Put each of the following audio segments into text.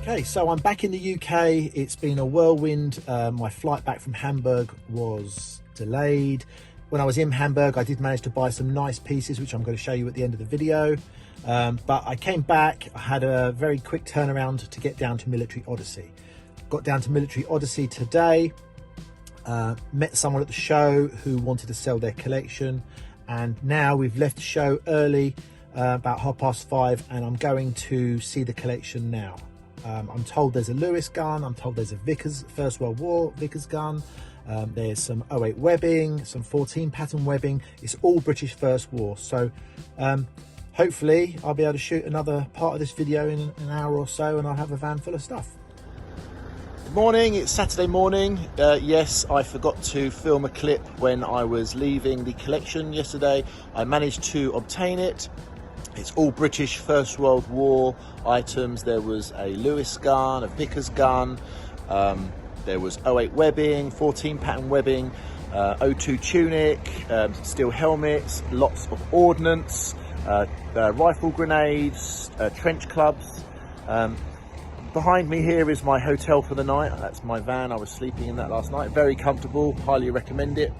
Okay, so I'm back in the UK. It's been a whirlwind. My flight back from Hamburg was delayed. When I was in Hamburg, I did manage to buy some nice pieces, which I'm going to show you at the end of the video. But I came back, I had a very quick turnaround to get down to Military Odyssey. Got down to Military Odyssey today, met someone at the show who wanted to sell their collection. And now we've left the show early, about 5:30, and I'm going to see the collection now. I'm told there's a Lewis gun, I'm told there's a Vickers, First World War Vickers gun, there's some 08 webbing, some 14 pattern webbing. It's all British First War. So hopefully I'll be able to shoot another part of this video in an hour or so, and I'll have a van full of stuff. Good morning, it's Saturday morning. Yes, I forgot to film a clip when I was leaving the collection yesterday. I managed to obtain it. It's all British First World War items. There was a Lewis gun, a Vickers gun, there was 08 webbing, 14 pattern webbing, 02 tunic, steel helmets, lots of ordnance, rifle grenades, trench clubs. Behind me here is my hotel for the night. That's my van. I was sleeping in that last night. Very comfortable, highly recommend it.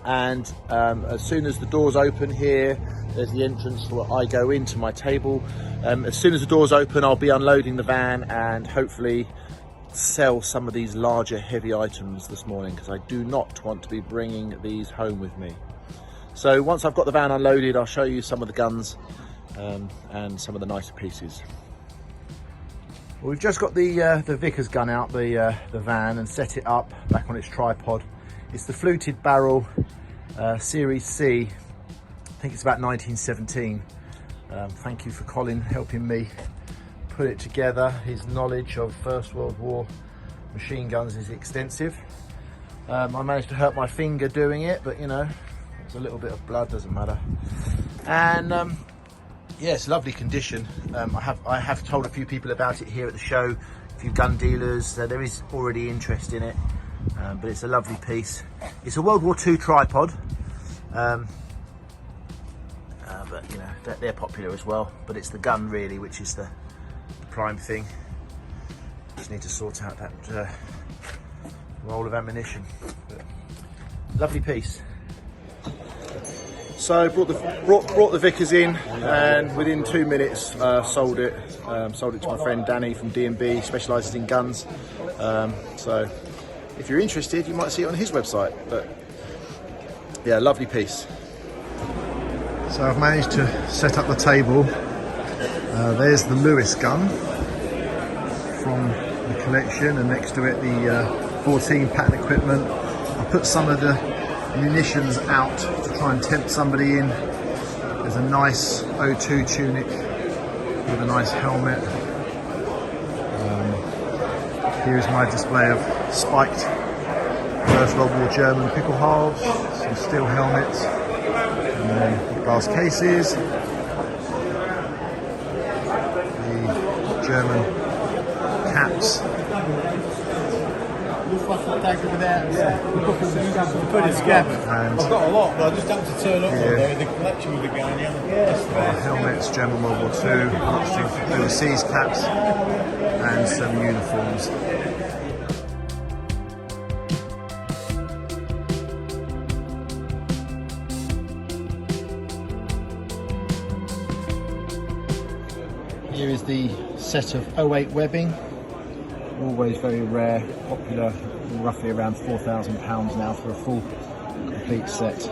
And as soon as the doors open here, there's the entrance where I go into my table. As soon as the doors open, I'll be unloading the van and hopefully sell some of these larger heavy items this morning, because I do not want to be bringing these home with me. So once I've got the van unloaded, I'll show you some of the guns and some of the nicer pieces. Well, we've just got the Vickers gun out the van and set it up back on its tripod. It's the fluted barrel Series C. I think it's about 1917. Thank you for Colin helping me put it together. His knowledge of First World War machine guns is extensive. I managed to hurt my finger doing it, but you know, there's a little bit of blood, doesn't matter. And yes, lovely condition. I have told a few people about it here at the show, a few gun dealers, so there is already interest in it. But it's a lovely piece. It's a World War II tripod, but you know, they're popular as well. But it's the gun really which is the prime thing. Just need to sort out that roll of ammunition. But lovely piece. So brought the Vickers in, and within 2 minutes sold it to my friend Danny from D&B, specialises in guns. So if you're interested, you might see it on his website. But yeah, lovely piece. So I've managed to set up the table. There's the Lewis gun from the collection, and next to it the 14 pattern equipment. I put some of the munitions out to try and tempt somebody in. There's a nice 02 tunic with a nice helmet. Here's my display of spiked First World War German pickle halves, some steel helmets, and then glass cases, the German caps. And I've got a lot, but I just have to turn up there in the collection with the guy. Helmets, German World War II, lots of overseas caps, and some uniforms. Here is the set of 08 webbing. Always very rare, popular, roughly around £4,000 now for a full complete set.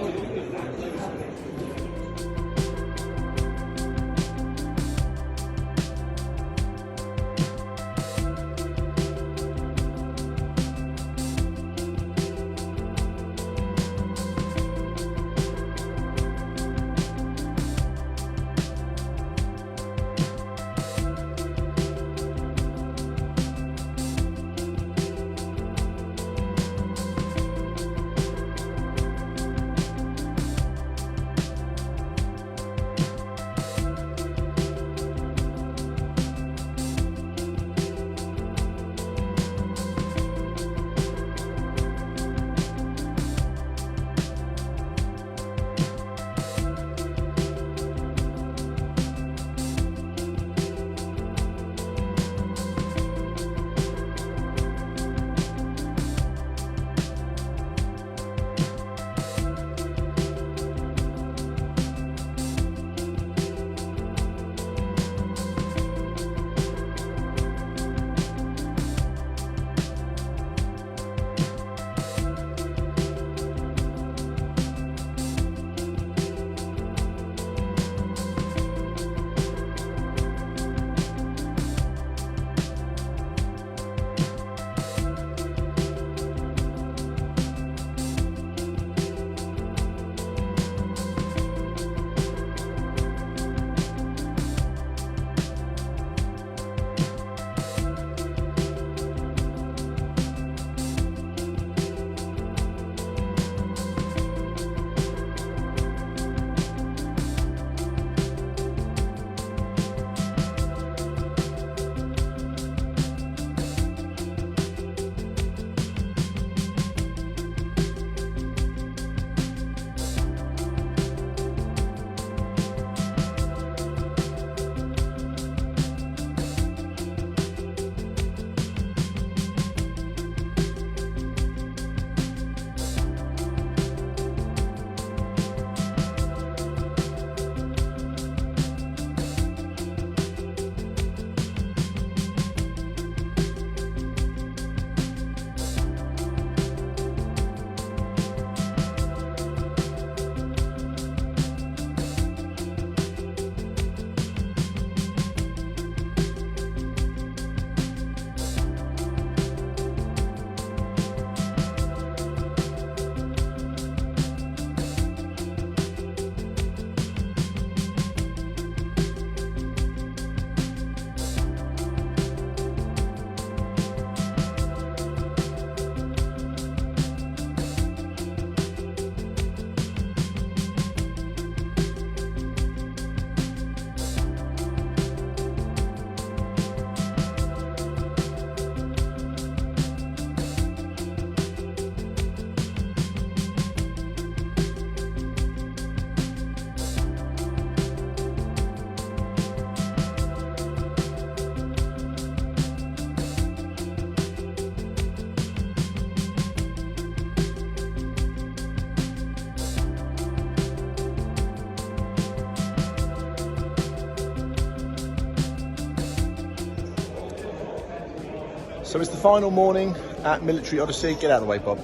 So it's the final morning at Military Odyssey. Get out of the way, Bob.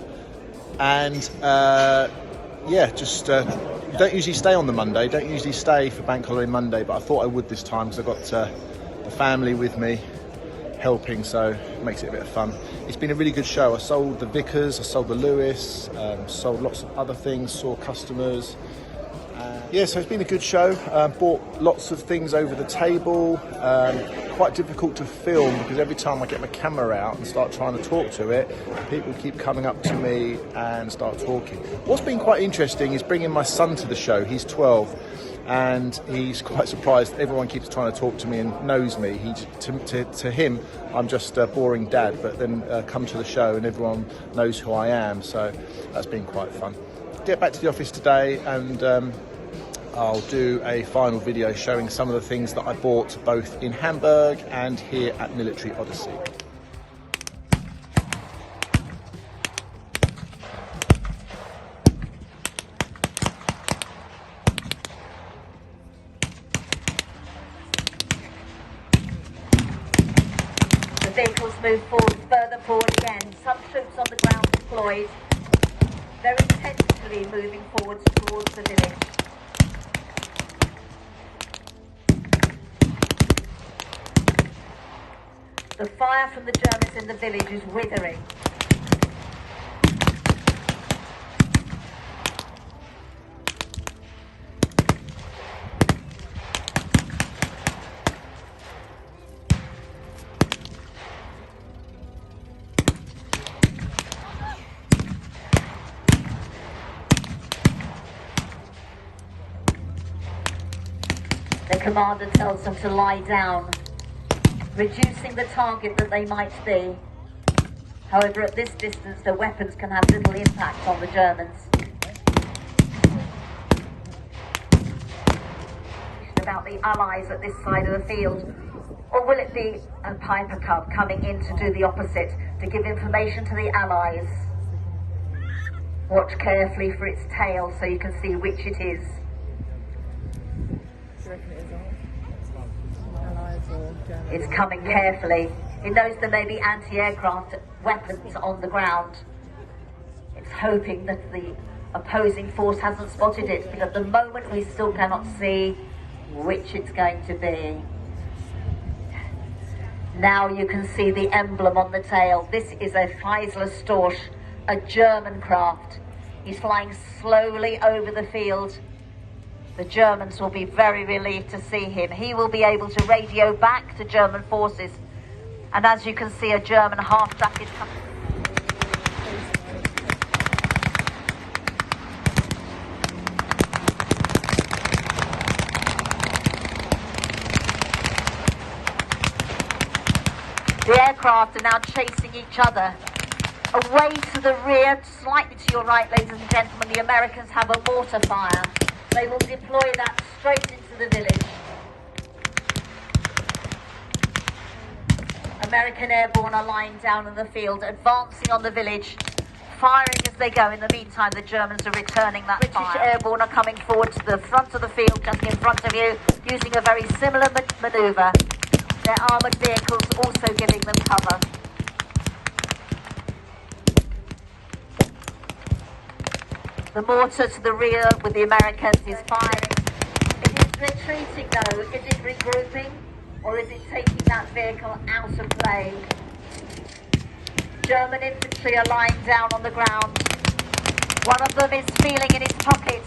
And yeah, just don't usually stay on the Monday. Don't usually stay for Bank Holiday Monday, but I thought I would this time because I've got the family with me helping, so it makes it a bit of fun. It's been a really good show. I sold the Vickers, I sold the Lewis, sold lots of other things, saw customers. Yeah, so it's been a good show. Bought lots of things over the table. Quite difficult to film because every time I get my camera out and start trying to talk to it, people keep coming up to me and start talking. What's been quite interesting is bringing my son to the show. He's 12 and he's quite surprised. Everyone keeps trying to talk to me and knows me. To him, I'm just a boring dad, but then come to the show and everyone knows who I am. So that's been quite fun. Get back to the office today and I'll do a final video showing some of the things that I bought both in Hamburg and here at Military Odyssey. The vehicles move forward, further forward again. Some troops on the ground deployed, very tentatively moving forwards towards the village. The fire from the Germans in the village is withering. The commander tells them to lie down, reducing the target that they might be. However, at this distance, the weapons can have little impact on the Germans. About the Allies at this side of the field, or will it be a Piper Cub coming in to do the opposite, to give information to the Allies? Watch carefully for its tail so you can see which it is. It's coming carefully. It knows there may be anti-aircraft weapons on the ground. It's hoping that the opposing force hasn't spotted it, but at the moment we still cannot see which it's going to be. Now you can see the emblem on the tail. This is a Feisler Storch, a German craft. He's flying slowly over the field. The Germans will be very relieved to see him. He will be able to radio back to German forces. And as you can see, a German half-track is coming. The aircraft are now chasing each other. Away to the rear, slightly to your right, ladies and gentlemen, the Americans have a mortar fire. They will deploy that straight into the village. American airborne are lying down in the field, advancing on the village, firing as they go. In the meantime, the Germans are returning that fire. British airborne are coming forward to the front of the field, just in front of you, using a very similar manoeuvre. Their armoured vehicles also giving them cover. The mortar to the rear with the Americans is firing. It is retreating though. Is it regrouping? Or is it taking that vehicle out of play? German infantry are lying down on the ground. One of them is feeling in his pocket.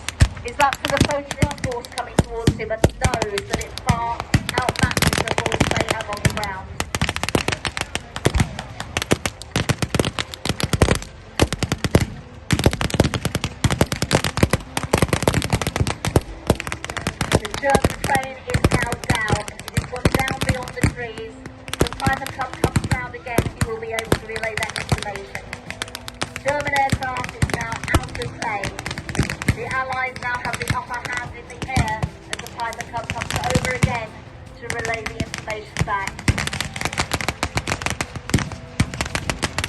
Is that for the photograph force coming towards him, and knows that it far outmatches the force they have on the ground? The German plane is now down. It has gone down beyond the trees. The Piper Cub comes round again. He will be able to relay that information. German aircraft is now out of play. The Allies now have the upper hand in the air as the Piper Cub comes over again to relay the information back.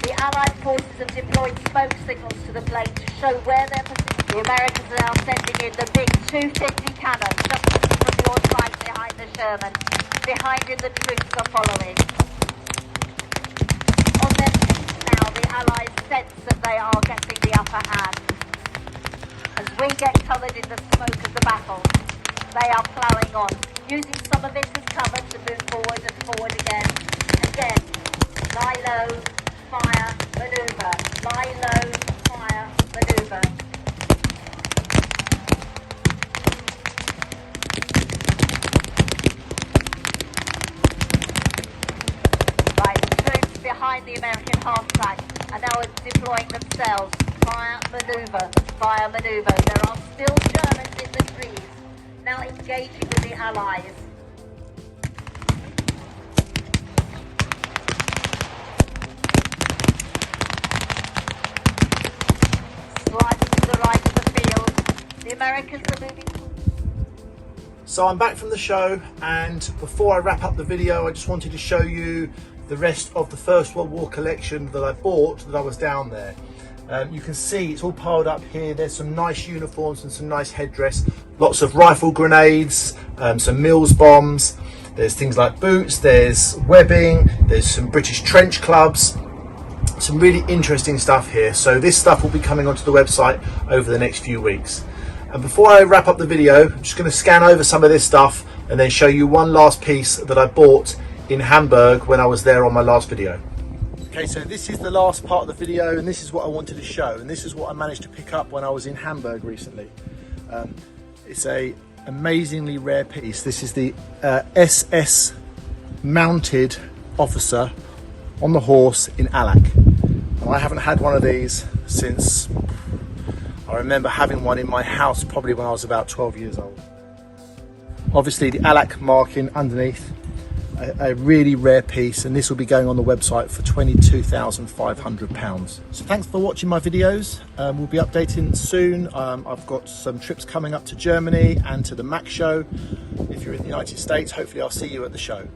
The Allied forces have deployed smoke signals to the plane to show where their position. The Americans are now sending in the big 250 cannon just from your side behind the Sherman. Behind him the troops are following. on their feet now. The Allies sense that they are getting the upper hand. As we get covered in the smoke of the battle, they are ploughing on, using some of it as cover to move forward and forward again. Again, lie low, fire, manoeuvre. Lie low, fire, manoeuvre. Right, troops behind the American half-track are now deploying themselves. Fire, manoeuvre, fire, manoeuvre. There are still Germans in the trees, now engaging with the Allies. Slightly to the right of the field, the Americans are moving. So I'm back from the show, and before I wrap up the video, I just wanted to show you the rest of the First World War collection that I bought that I was down there. You can see it's all piled up here. There's some nice uniforms and some nice headdress, lots of rifle grenades, some Mills bombs, there's things like boots, there's webbing, there's some British trench clubs, some really interesting stuff here. So this stuff will be coming onto the website over the next few weeks. And before I wrap up the video, I'm just going to scan over some of this stuff and then show you one last piece that I bought in Hamburg when I was there on my last video. Okay, so this is the last part of the video, and this is what I wanted to show, and this is what I managed to pick up when I was in Hamburg recently. It's a amazingly rare piece. This is the SS mounted officer on the horse in Alak. And I haven't had one of these since I remember having one in my house probably when I was about 12 years old. Obviously the Alak marking underneath, a really rare piece, and this will be going on the website for £22,500. So thanks for watching my videos. We'll be updating soon. I've got some trips coming up to Germany and to the MAC show. If you're in the United States, hopefully I'll see you at the show.